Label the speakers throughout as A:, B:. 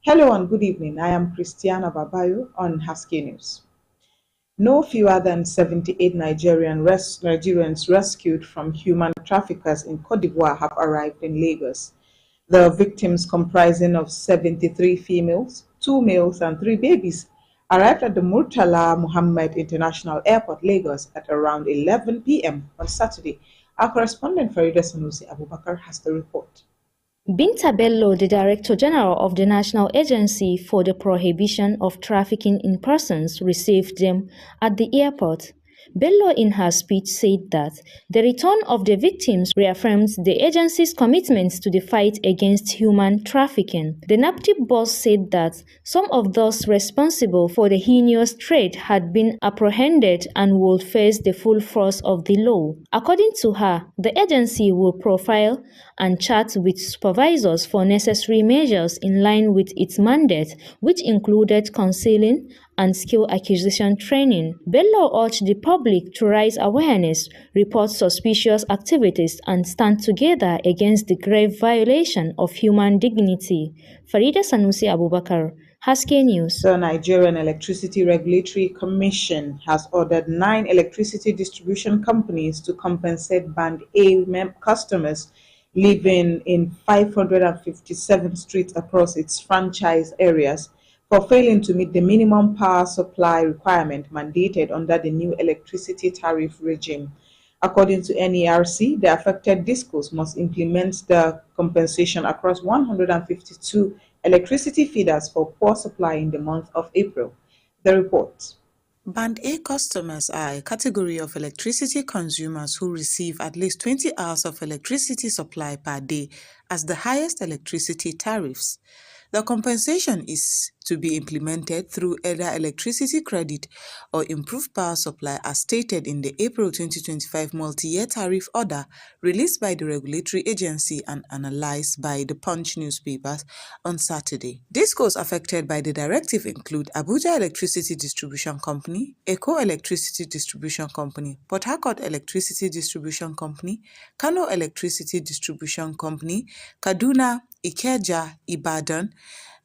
A: Hello and good evening. I am Christiana Babayo on Haske News. No fewer than 78 Nigerians rescued from human traffickers in Cote d'Ivoire have arrived in Lagos. The victims, comprising of 73 females, 2 males, and 3 babies, arrived at the Murtala Muhammad International Airport, Lagos, at around 11 p.m. on Saturday. Our correspondent Farida Sanusi Abubakar has the report.
B: Binta Bello, the Director General of the National Agency for the Prohibition of Trafficking in Persons, received them at the airport. Bello, in her speech, said that the return of the victims reaffirms the agency's commitment to the fight against human trafficking. The NAPTIP boss said that some of those responsible for the heinous trade had been apprehended and would face the full force of the law. According to her, the agency will profile and chat with supervisors for necessary measures in line with its mandate, which included counseling and skill acquisition training. Bello urged the public to raise awareness, report suspicious activities, and stand together against the grave violation of human dignity. Farida Sanusi Abubakar, Haske News.
A: The Nigerian Electricity Regulatory Commission has ordered 9 electricity distribution companies to compensate Band A customers living in 557 streets across its franchise areas for failing to meet the minimum power supply requirement mandated under the new electricity tariff regime. According to NERC, the affected discos must implement the compensation across 152 electricity feeders for poor supply in the month of April. The report.
C: Band A customers are a category of electricity consumers who receive at least 20 hours of electricity supply per day as the highest electricity tariffs. The compensation is to be implemented through either electricity credit or improved power supply as stated in the April 2025 multi-year tariff order released by the regulatory agency and analyzed by the Punch newspapers on Saturday. Discos affected by the directive include Abuja Electricity Distribution Company, Eco Electricity Distribution Company, Port Harcourt Electricity Distribution Company, Kano Electricity Distribution Company, Kaduna, Ikeja, Ibadan,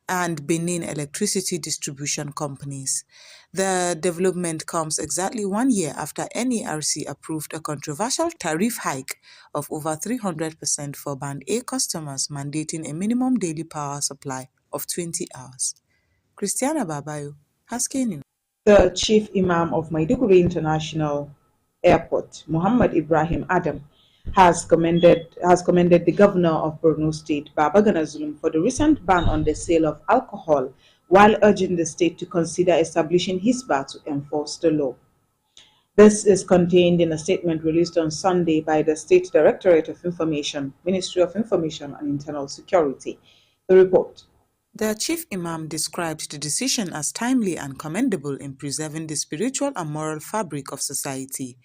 C: and Benin Electricity Distribution Companies. The development comes exactly 1 year after NERC approved a controversial tariff hike of over 300% for Band A customers, mandating a minimum daily power supply of 20 hours. Christiana Babayo, Haske News.
A: The Chief Imam of Maiduguri International Airport, Muhammad Ibrahim Adam, has commended the governor of Borno State, Babagana Zulum, for the recent ban on the sale of alcohol, while urging the state to consider establishing Hisbah to enforce the law. This is contained in a statement released on Sunday by the State Directorate of Information, Ministry of Information and Internal Security. The report.
C: The chief imam described the decision as timely and commendable in preserving the spiritual and moral fabric of society.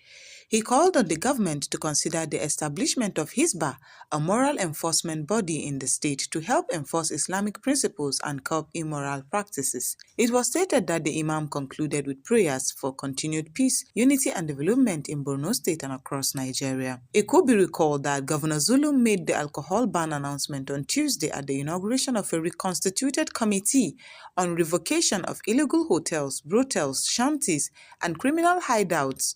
C: He called on the government to consider the establishment of Hisbah, a moral enforcement body in the state, to help enforce Islamic principles and curb immoral practices. It was stated that the imam concluded with prayers for continued peace, unity and development in Borno State and across Nigeria. It could be recalled that Governor Zulum made the alcohol ban announcement on Tuesday at the inauguration of a reconstituted committee on revocation of illegal hotels, brothels, shanties, and criminal hideouts,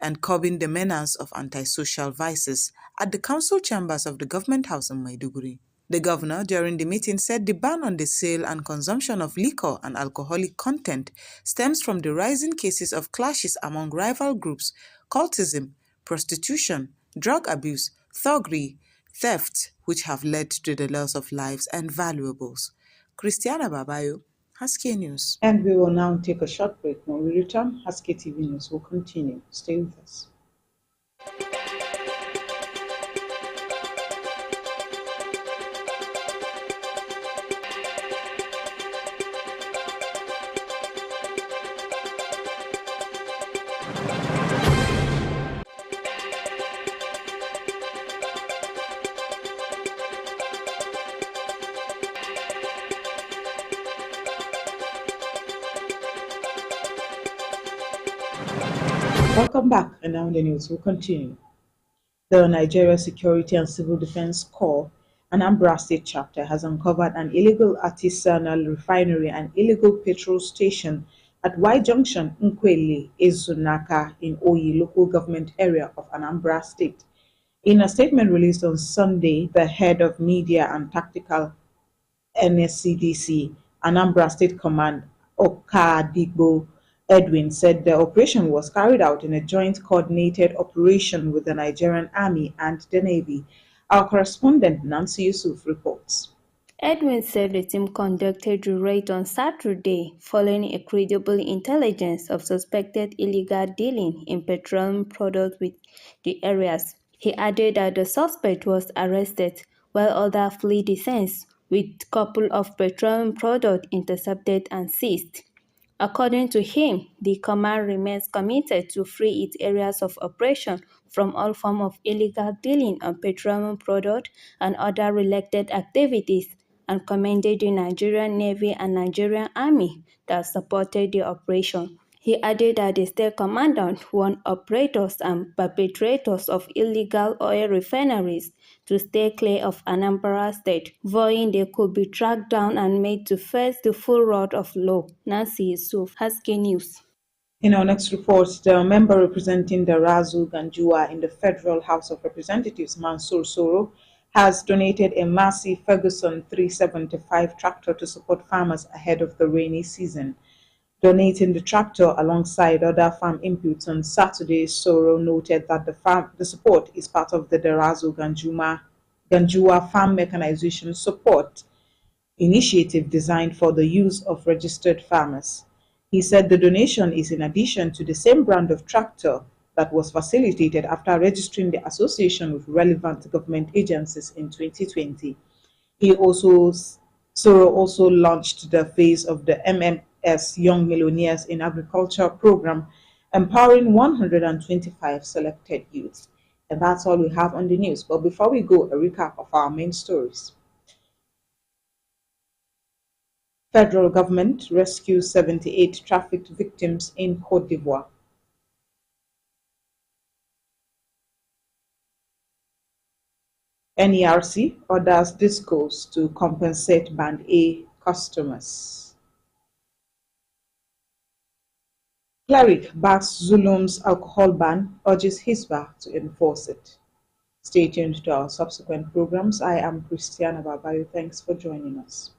C: and curbing the menace of antisocial vices at the council chambers of the government house in Maiduguri. The governor, during the meeting, said the ban on the sale and consumption of liquor and alcoholic content stems from the rising cases of clashes among rival groups, cultism, prostitution, drug abuse, thuggery, theft, which have led to the loss of lives and valuables. Christiana Babayo, Haske News.
A: And we will now take a short break. When we return, Haske TV News will continue. Stay with us. Welcome back, and now the news will continue. The Nigeria Security and Civil Defense Corps, Anambra State chapter, has uncovered an illegal artisanal refinery and illegal petrol station at Y Junction, Nkweli, Ezunaka in Oyi local government area of Anambra State. In a statement released on Sunday, the head of media and tactical NSCDC, Anambra State Command, Okadigbo Edwin, said the operation was carried out in a joint coordinated operation with the Nigerian Army and the Navy. Our correspondent Nancy Yusuf reports.
D: Edwin said the team conducted the raid on Saturday following a credible intelligence of suspected illegal dealing in petroleum products with the areas. He added that the suspect was arrested while others fled the scene, with a couple of petroleum products intercepted and seized. According to him, the command remains committed to free its areas of operation from all forms of illegal dealing on petroleum products and other related activities, and commended the Nigerian Navy and Nigerian Army that supported the operation. He added that the state commandant warned operators and perpetrators of illegal oil refineries to stay clear of Anambra State, vowing they could be tracked down and made to face the full wrath of law. Nancy Yusuf, Haske News.
A: In our next report, the member representing the Razu Ganjua in the Federal House of Representatives, Mansour Soro, has donated a massive Ferguson 375 tractor to support farmers ahead of the rainy season. Donating the tractor alongside other farm inputs on Saturday, Soro noted that the support is part of the Derazu Ganjua Farm Mechanization Support initiative designed for the use of registered farmers. He said the donation is in addition to the same brand of tractor that was facilitated after registering the association with relevant government agencies in 2020. Soro also launched the phase of the MMS Young Millionaires in Agriculture program, empowering 125 selected youths. And that's all we have on the news. But before we go, a recap of our main stories. Federal government rescues 78 trafficked victims in Côte d'Ivoire. NERC orders discos to compensate Band A customers. Cleric backs Zulum's alcohol ban, urges Hisbah to enforce it. Stay tuned to our subsequent programs. I am Christiana Babayo. Thanks for joining us.